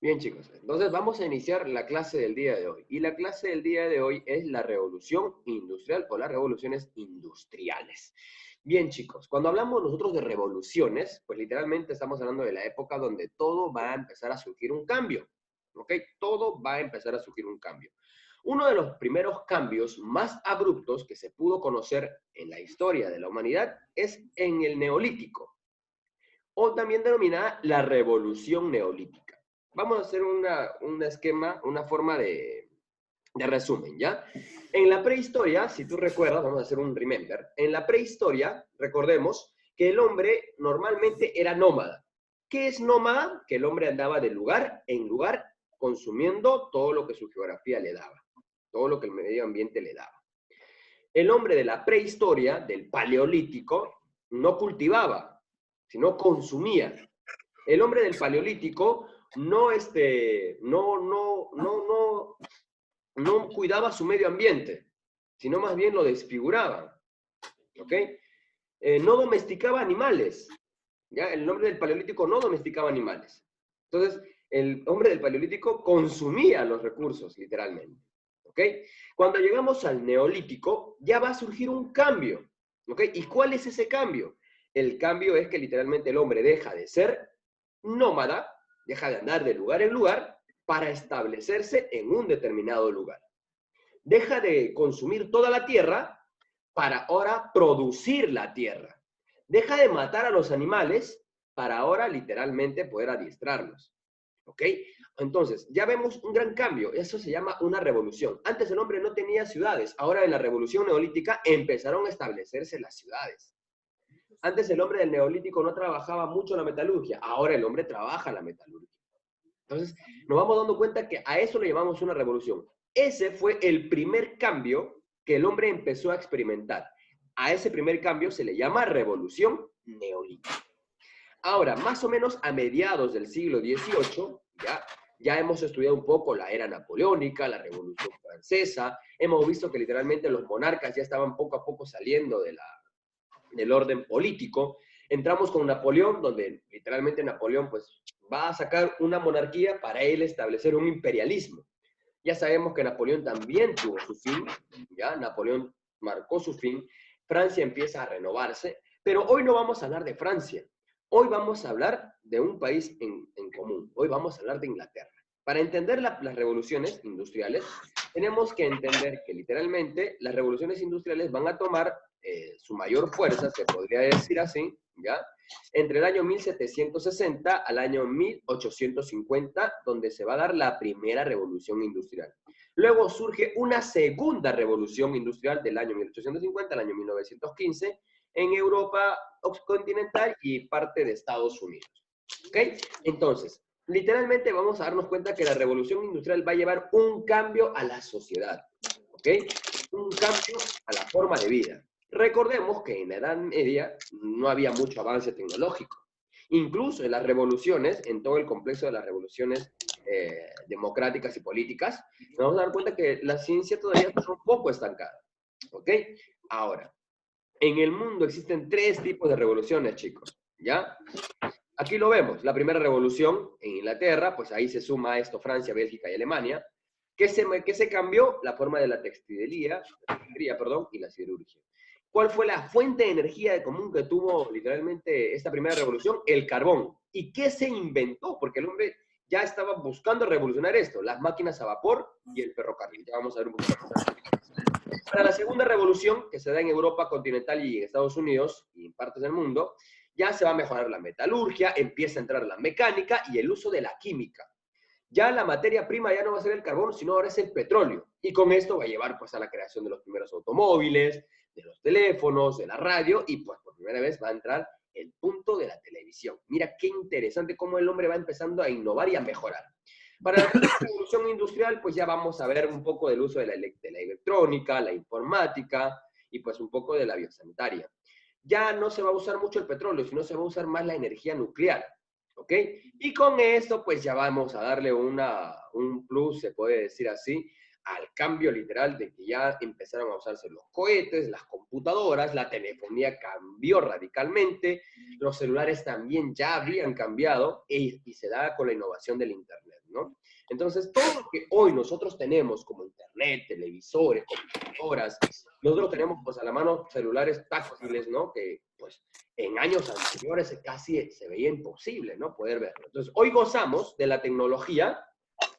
Bien, chicos, entonces vamos a iniciar la clase del día de hoy. Y la clase del día de hoy es la revolución industrial o las revoluciones industriales. Bien, chicos, cuando hablamos nosotros de revoluciones, pues literalmente estamos hablando de la época donde todo va a empezar a surgir un cambio. ¿Ok? Todo va a empezar a surgir un cambio. Uno de los primeros cambios más abruptos que se pudo conocer en la historia de la humanidad es en el Neolítico, o también denominada la revolución neolítica. Vamos a hacer un esquema, una forma de resumen, ¿ya? En la prehistoria, si tú recuerdas, vamos a hacer un remember, en la prehistoria, recordemos que el hombre normalmente era nómada. ¿Qué es nómada? Que el hombre andaba de lugar en lugar consumiendo todo lo que su geografía le daba, todo lo que el medio ambiente le daba. El hombre de la prehistoria, del paleolítico, no cultivaba, sino consumía. El hombre del paleolítico no cuidaba su medio ambiente, sino más bien lo desfiguraba, ¿ok? No domesticaba animales, ¿ya? El hombre del paleolítico no domesticaba animales. Entonces, el hombre del paleolítico consumía los recursos, literalmente, ¿ok? Cuando llegamos al neolítico, ya va a surgir un cambio, ¿ok? ¿Y cuál es ese cambio? El cambio es que literalmente el hombre deja de ser nómada, deja de andar de lugar en lugar para establecerse en un determinado lugar. Deja de consumir toda la tierra para ahora producir la tierra. Deja de matar a los animales para ahora literalmente poder adiestrarlos. ¿Ok? Entonces, ya vemos un gran cambio. Eso se llama una revolución. Antes el hombre no tenía ciudades. Ahora en la revolución neolítica empezaron a establecerse las ciudades. Antes el hombre del neolítico no trabajaba mucho la metalurgia. Ahora el hombre trabaja la metalurgia. Entonces, nos vamos dando cuenta que a eso le llamamos una revolución. Ese fue el primer cambio que el hombre empezó a experimentar. A ese primer cambio se le llama revolución neolítica. Ahora, más o menos a mediados del siglo XVIII, ya hemos estudiado un poco la era napoleónica, la Revolución Francesa, hemos visto que literalmente los monarcas ya estaban poco a poco saliendo del orden político. Entramos con Napoleón, donde literalmente Napoleón pues va a sacar una monarquía para él establecer un imperialismo. Ya sabemos que Napoleón también tuvo su fin, ¿ya? Napoleón marcó su fin, Francia empieza a renovarse, pero hoy no vamos a hablar de Francia, hoy vamos a hablar de un país en común, hoy vamos a hablar de Inglaterra. Para entender las revoluciones industriales, tenemos que entender que literalmente las revoluciones industriales van a tomar su mayor fuerza, se podría decir así, ¿ya? Entre el año 1760 al año 1850, donde se va a dar la primera revolución industrial. Luego surge una segunda revolución industrial del año 1850 al año 1915 en Europa continental y parte de Estados Unidos. ¿Ok? Entonces, literalmente vamos a darnos cuenta que la revolución industrial va a llevar un cambio a la sociedad. ¿Ok? Un cambio a la forma de vida. Recordemos que en la Edad Media no había mucho avance tecnológico. Incluso en las revoluciones, en todo el complejo de las revoluciones democráticas y políticas, nos vamos a dar cuenta que la ciencia todavía está un poco estancada. ¿Ok? Ahora, en el mundo existen tres tipos de revoluciones, chicos. ¿Ya? Aquí lo vemos. La primera revolución en Inglaterra, pues ahí se suma esto Francia, Bélgica y Alemania. ¿Qué se cambió? La forma de la textilería, perdón, y la siderurgia. ¿Cuál fue la fuente de energía de común que tuvo literalmente esta primera revolución? El carbón. ¿Y qué se inventó? Porque el hombre ya estaba buscando revolucionar esto, las máquinas a vapor y el ferrocarril. Ya vamos a ver un poquito más. Para la segunda revolución, que se da en Europa continental y en Estados Unidos y en partes del mundo, ya se va a mejorar la metalurgia, empieza a entrar la mecánica y el uso de la química. Ya la materia prima ya no va a ser el carbón, sino ahora es el petróleo. Y con esto va a llevar pues a la creación de los primeros automóviles, de los teléfonos, de la radio, y pues por primera vez va a entrar el punto de la televisión. Mira qué interesante cómo el hombre va empezando a innovar y a mejorar. Para la revolución industrial, pues ya vamos a ver un poco del uso de la electrónica, la informática y pues un poco de la biosanitaria. Ya no se va a usar mucho el petróleo, sino se va a usar más la energía nuclear. ¿Ok? Y con esto, pues ya vamos a darle un plus, se puede decir así, al cambio literal de que ya empezaron a usarse los cohetes, las computadoras, la telefonía cambió radicalmente, los celulares también ya habían cambiado y se da con la innovación del Internet, ¿no? Entonces, todo lo que hoy nosotros tenemos como Internet, televisores, computadoras, nosotros tenemos pues a la mano celulares táctiles, ¿no? Que pues en años anteriores casi se veía imposible, ¿no? Poder verlo. Entonces, hoy gozamos de la tecnología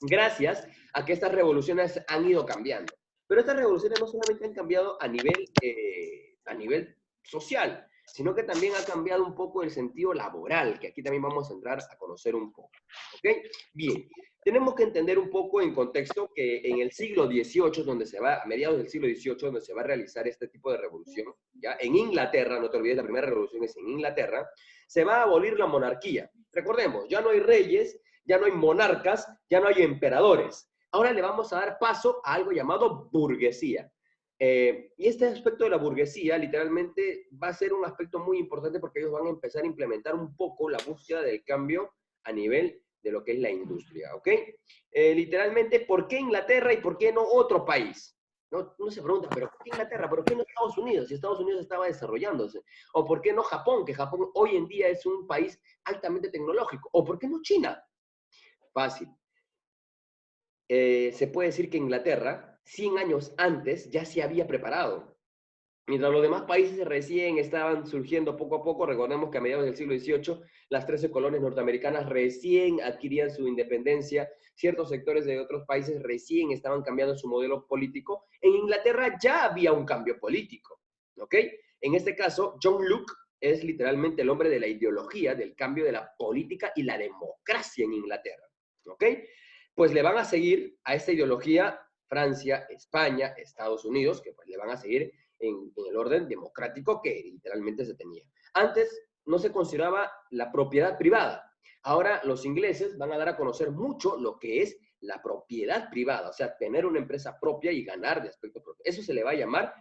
gracias a que estas revoluciones han ido cambiando. Pero estas revoluciones no solamente han cambiado a nivel social, sino que también ha cambiado un poco el sentido laboral, que aquí también vamos a entrar a conocer un poco. ¿Ok? Bien, tenemos que entender un poco en contexto que en el siglo XVIII, donde se va, a mediados del siglo XVIII, donde se va a realizar este tipo de revolución, ¿ya? En Inglaterra, no te olvides, la primera revolución es en Inglaterra, se va a abolir la monarquía. Recordemos, ya no hay reyes, ya no hay monarcas, ya no hay emperadores. Ahora le vamos a dar paso a algo llamado burguesía. Y este aspecto de la burguesía literalmente va a ser un aspecto muy importante porque ellos van a empezar a implementar un poco la búsqueda del cambio a nivel de lo que es la industria, ¿ok? Literalmente, ¿por qué Inglaterra y por qué no otro país? No, uno se pregunta, ¿pero por qué Inglaterra? ¿Por qué no Estados Unidos? Si Estados Unidos estaba desarrollándose. ¿O por qué no Japón? Que Japón hoy en día es un país altamente tecnológico. ¿O por qué no China? Fácil. Se puede decir que Inglaterra, 100 años antes, ya se había preparado. Mientras los demás países recién estaban surgiendo poco a poco, recordemos que a mediados del siglo XVIII, las 13 colonias norteamericanas recién adquirían su independencia, ciertos sectores de otros países recién estaban cambiando su modelo político. En Inglaterra ya había un cambio político, ¿ok? En este caso, John Locke es literalmente el hombre de la ideología, del cambio de la política y la democracia en Inglaterra, ¿ok? Pues le van a seguir a esta ideología Francia, España, Estados Unidos, que pues le van a seguir en el orden democrático que literalmente se tenía. Antes no se consideraba la propiedad privada. Ahora los ingleses van a dar a conocer mucho lo que es la propiedad privada, o sea, tener una empresa propia y ganar de aspecto propio. Eso se le va a llamar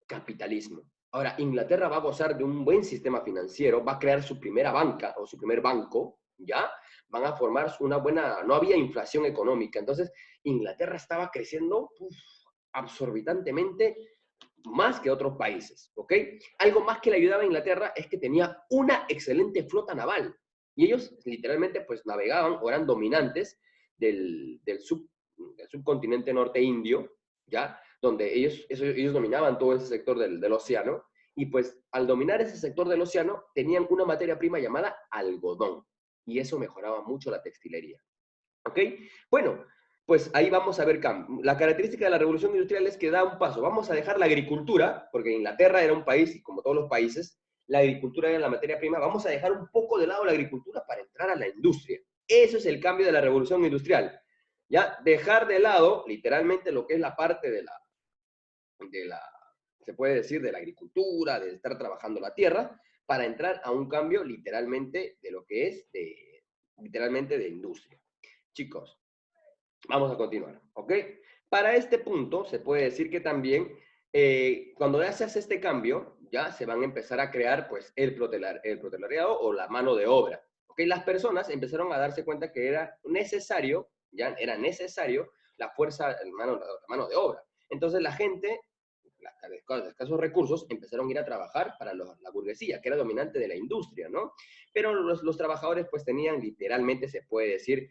capitalismo. Ahora, Inglaterra va a gozar de un buen sistema financiero, va a crear su primera banca o su primer banco, ¿ya? Van a formar una buena, no había inflación económica, entonces Inglaterra estaba creciendo absorbitantemente más que otros países, ¿ok? Algo más que le ayudaba a Inglaterra es que tenía una excelente flota naval y ellos literalmente pues navegaban o eran dominantes del subcontinente norte indio, ¿ya? Donde ellos dominaban todo ese sector del océano y pues al dominar ese sector del océano tenían una materia prima llamada algodón y eso mejoraba mucho la textilería, ¿ok? Bueno, pues ahí vamos a ver la característica de la revolución industrial es que da un paso. Vamos a dejar la agricultura, porque Inglaterra era un país, y como todos los países, la agricultura era la materia prima. Vamos a dejar un poco de lado la agricultura para entrar a la industria. Eso es el cambio de la revolución industrial. ¿Ya? Dejar de lado, literalmente, lo que es la parte de la se puede decir, de la agricultura, de estar trabajando la tierra, para entrar a un cambio, literalmente, de lo que es, literalmente, de industria. Chicos, vamos a continuar, ¿ok? Para este punto se puede decir que también cuando ya se hace este cambio, ya se van a empezar a crear pues el proletariado o la mano de obra, ¿ok? Las personas empezaron a darse cuenta que era necesario, ya era necesario la fuerza, la mano de obra. Entonces la gente, de escasos recursos, empezaron a ir a trabajar para la burguesía, que era dominante de la industria, ¿no? Pero los trabajadores pues tenían literalmente, se puede decir,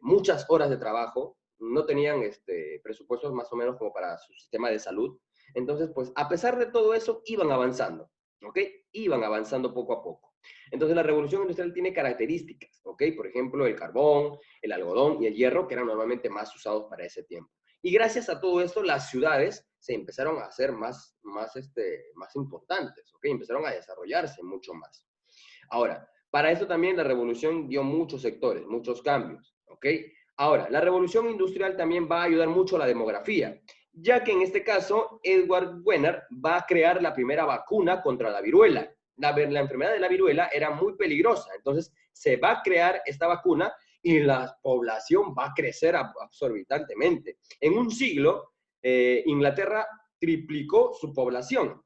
muchas horas de trabajo, no tenían presupuestos más o menos como para su sistema de salud. Entonces, pues a pesar de todo eso, iban avanzando, ¿ok? Iban avanzando poco a poco. Entonces, la revolución industrial tiene características, ¿ok? Por ejemplo, el carbón, el algodón y el hierro, que eran normalmente más usados para ese tiempo. Y gracias a todo esto, las ciudades se empezaron a hacer más importantes, ¿ok? Empezaron a desarrollarse mucho más. Ahora, para esto también la revolución dio muchos sectores, muchos cambios, ¿ok? Ahora, la revolución industrial también va a ayudar mucho a la demografía, ya que en este caso Edward Jenner va a crear la primera vacuna contra la viruela. La enfermedad de la viruela era muy peligrosa, entonces se va a crear esta vacuna y la población va a crecer absorbitantemente. En un siglo, Inglaterra triplicó su población.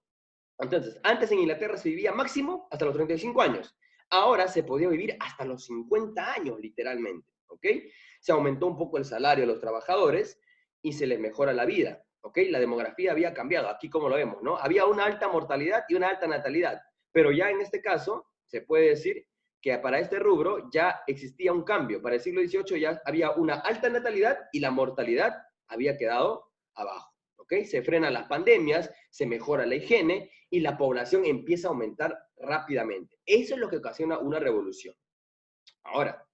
Entonces, antes en Inglaterra se vivía máximo hasta los 35 años. Ahora se podía vivir hasta los 50 años, literalmente, ¿ok? Se aumentó un poco el salario de los trabajadores y se les mejora la vida, ¿ok? La demografía había cambiado, aquí como lo vemos, ¿no? Había una alta mortalidad y una alta natalidad, pero ya en este caso se puede decir que para este rubro ya existía un cambio. Para el siglo XVIII ya había una alta natalidad y la mortalidad había quedado abajo, ¿ok? Se frenan las pandemias, se mejora la higiene y la población empieza a aumentar rápidamente. Eso es lo que ocasiona una revolución. Ahora,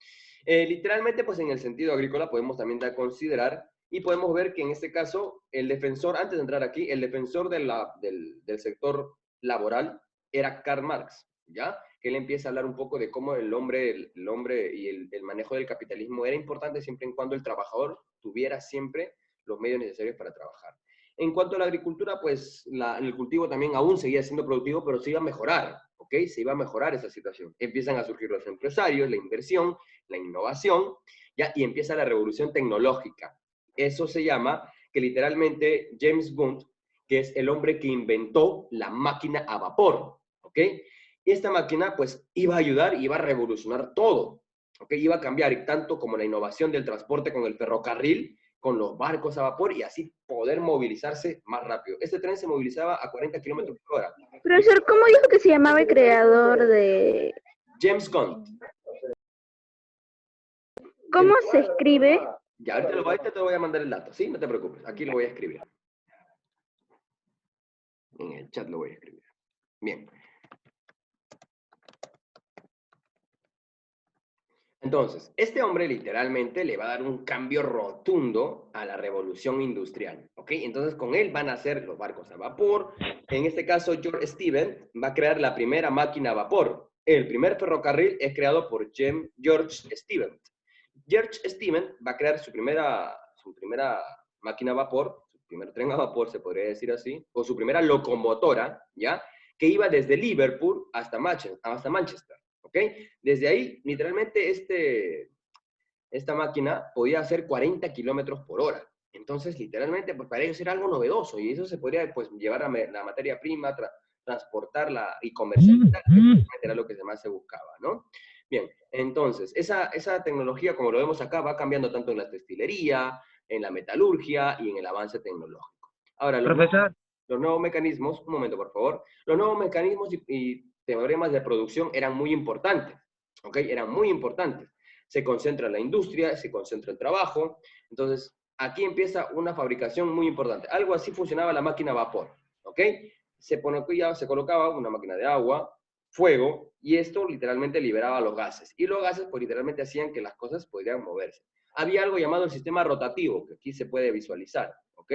literalmente, pues en el sentido agrícola podemos también dar a considerar y podemos ver que en este caso el defensor, antes de entrar aquí, el defensor del sector laboral era Karl Marx, ¿ya? Que él empieza a hablar un poco de cómo el hombre y el manejo del capitalismo era importante siempre y cuando el trabajador tuviera siempre los medios necesarios para trabajar. En cuanto a la agricultura, pues el cultivo también aún seguía siendo productivo, pero se iba a mejorar, ¿ok? Se iba a mejorar esa situación. Empiezan a surgir los empresarios, la inversión, la innovación, ¿ya? Y empieza la revolución tecnológica. Eso se llama que literalmente James Bond, que es el hombre que inventó la máquina a vapor, ¿ok? Y esta máquina pues iba a ayudar y iba a revolucionar todo, ¿ok? Iba a cambiar tanto como la innovación del transporte con el ferrocarril, con los barcos a vapor y así poder movilizarse más rápido. Este tren se movilizaba a 40 kilómetros por hora. Profesor, ¿cómo dijo que se llamaba el creador de...? James Gunn. ¿Cómo se escribe? Ya, ahorita te voy a mandar el dato, ¿sí? No te preocupes, aquí lo voy a escribir. En el chat lo voy a escribir. Bien. Entonces, este hombre literalmente le va a dar un cambio rotundo a la revolución industrial, ¿ok? Entonces, con él van a hacer los barcos a vapor. En este caso, George Stevens va a crear la primera máquina a vapor. El primer ferrocarril es creado por George Stevens. George Stevens va a crear su primera máquina a vapor, su primer tren a vapor, se podría decir así, o su primera locomotora, ¿ya? Que iba desde Liverpool hasta Manchester. ¿Ok? Desde ahí, literalmente, esta máquina podía hacer 40 kilómetros por hora. Entonces, literalmente, pues para ellos era algo novedoso y eso se podría pues, llevar a la materia prima, transportarla y comercializarla, que era lo que más se buscaba, ¿no? Bien, entonces, esa tecnología, como lo vemos acá, va cambiando tanto en la textilería, en la metalurgia y en el avance tecnológico. Ahora, los nuevos mecanismos, un momento, por favor, los nuevos mecanismos y teoremas de producción eran muy importantes, ¿ok? Eran muy importantes. Se concentra la industria, se concentra el trabajo, entonces aquí empieza una fabricación muy importante. Algo así funcionaba la máquina a vapor, ¿ok? Se colocaba una máquina de agua, fuego, y esto literalmente liberaba los gases. Y los gases, pues literalmente hacían que las cosas pudieran moverse. Había algo llamado el sistema rotativo, que aquí se puede visualizar, ¿ok?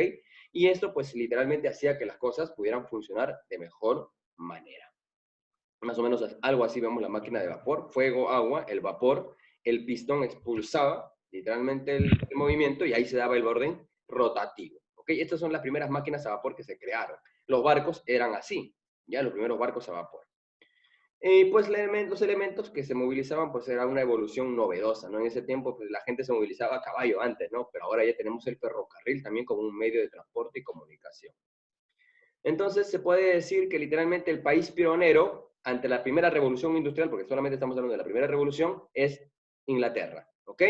Y esto, pues literalmente hacía que las cosas pudieran funcionar de mejor manera. Más o menos algo así vemos la máquina de vapor, fuego, agua, el vapor, el pistón expulsaba literalmente el movimiento y ahí se daba el orden rotativo. ¿Ok? Estas son las primeras máquinas a vapor que se crearon. Los barcos eran así, ya los primeros barcos a vapor. Pues los elementos que se movilizaban, pues era una evolución novedosa, ¿no? En ese tiempo, pues la gente se movilizaba a caballo antes, ¿no? Pero ahora ya tenemos el ferrocarril también como un medio de transporte y comunicación. Entonces, se puede decir que literalmente el país pionero ante la primera revolución industrial, porque solamente estamos hablando de la primera revolución, es Inglaterra, ¿ok?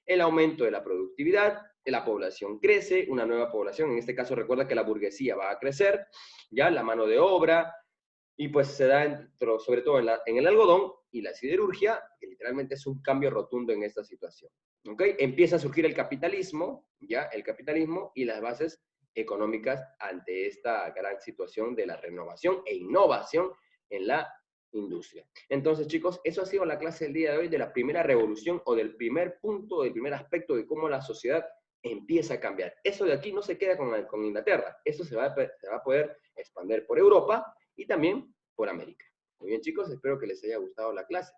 El aumento de la productividad, la población crece, una nueva población, en este caso recuerda que la burguesía va a crecer, ya la mano de obra, y pues se da sobre todo en el algodón y la siderurgia, que literalmente es un cambio rotundo en esta situación, ¿ok? Empieza a surgir el capitalismo, ya, el capitalismo y las bases económicas ante esta gran situación de la renovación e innovación en la industria. Entonces, chicos, eso ha sido la clase del día de hoy de la primera revolución o del primer punto, del primer aspecto de cómo la sociedad empieza a cambiar. Eso de aquí no se queda con Inglaterra, eso se va a poder expandir por Europa y también por América. Muy bien, chicos, espero que les haya gustado la clase.